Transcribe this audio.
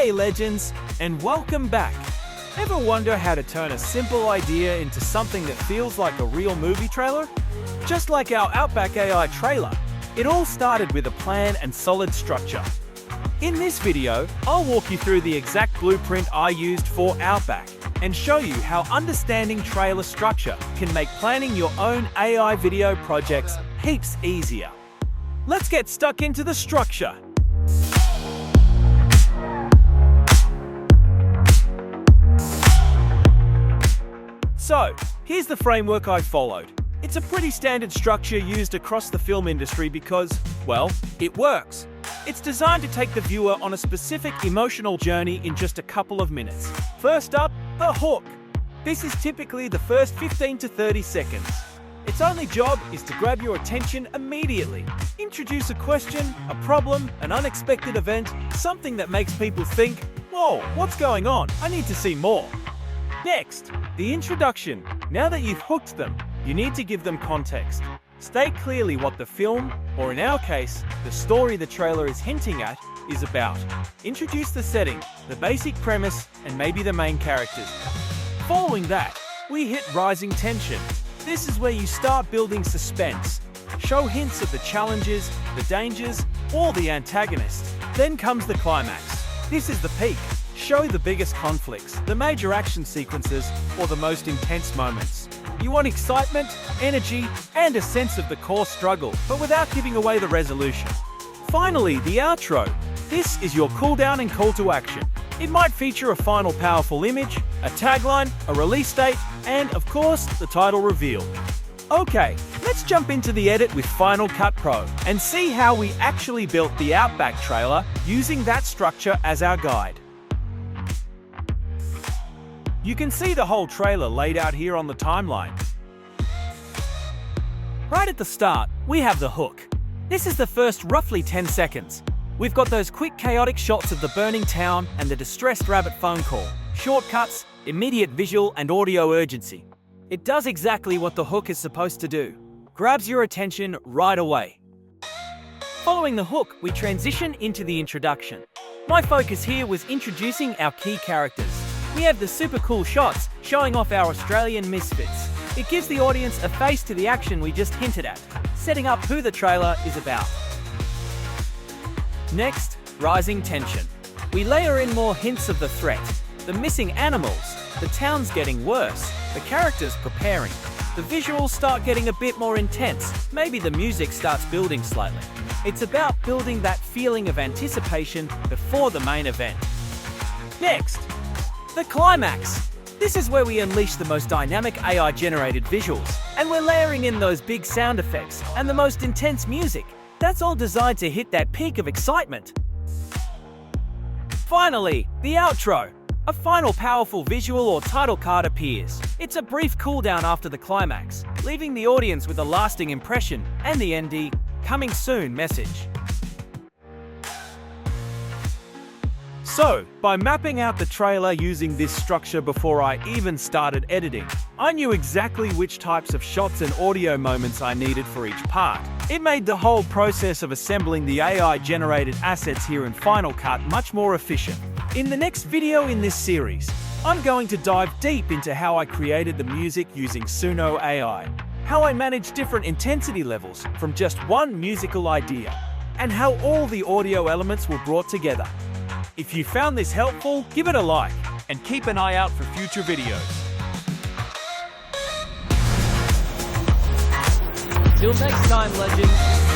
Hey legends, and welcome back. Ever wonder how to turn a simple idea into something that feels like a real movie trailer? Just like our Outback AI trailer, it all started with a plan and solid structure. In this video, I'll walk you through the exact blueprint I used for Outback and show you how understanding trailer structure can make planning your own AI video projects heaps easier. Let's get stuck into the structure. So, here's the framework I followed. It's a pretty standard structure used across the film industry because, well, it works. It's designed to take the viewer on a specific emotional journey in just a couple of minutes. First up, the hook. This is typically the first 15 to 30 seconds. Its only job is to grab your attention immediately. Introduce a question, a problem, an unexpected event, something that makes people think, whoa, what's going on? I need to see more. Next, the introduction. Now that you've hooked them, you need to give them context. State clearly what the film, or in our case, the story the trailer is hinting at, is about. Introduce the setting, the basic premise, and maybe the main characters. Following that, we hit rising tension. This is where you start building suspense. Show hints of the challenges, the dangers, or the antagonist. Then comes the climax. This is the peak. Show the biggest conflicts, the major action sequences, or the most intense moments. You want excitement, energy, and a sense of the core struggle, but without giving away the resolution. Finally, the outro. This is your cool down and call to action. It might feature a final powerful image, a tagline, a release date, and, of course, the title reveal. Okay, let's jump into the edit with Final Cut Pro and see how we actually built the Outback trailer using that structure as our guide. You can see the whole trailer laid out here on the timeline. Right at the start, we have the hook. This is the first roughly 10 seconds. We've got those quick chaotic shots of the burning town and the distressed rabbit phone call. Shortcuts, immediate visual and audio urgency. It does exactly what the hook is supposed to do. Grabs your attention right away. Following the hook, we transition into the introduction. My focus here was introducing our key characters. We have the super cool shots showing off our Australian misfits. It gives the audience a face to the action we just hinted at, setting up who the trailer is about. Next, rising tension. We layer in more hints of the threat, the missing animals, the town's getting worse, the characters preparing. The visuals start getting a bit more intense, maybe the music starts building slightly. It's about building that feeling of anticipation before the main event. Next, the climax. This is where we unleash the most dynamic AI-generated visuals, and we're layering in those big sound effects and the most intense music. That's all designed to hit that peak of excitement. Finally, the outro. A final powerful visual or title card appears. It's a brief cooldown after the climax, leaving the audience with a lasting impression and the ND coming soon message. So, by mapping out the trailer using this structure before I even started editing, I knew exactly which types of shots and audio moments I needed for each part. It made the whole process of assembling the AI-generated assets here in Final Cut much more efficient. In the next video in this series, I'm going to dive deep into how I created the music using Suno AI, how I managed different intensity levels from just one musical idea, and how all the audio elements were brought together. If you found this helpful, give it a like, and keep an eye out for future videos. Till next time, legends.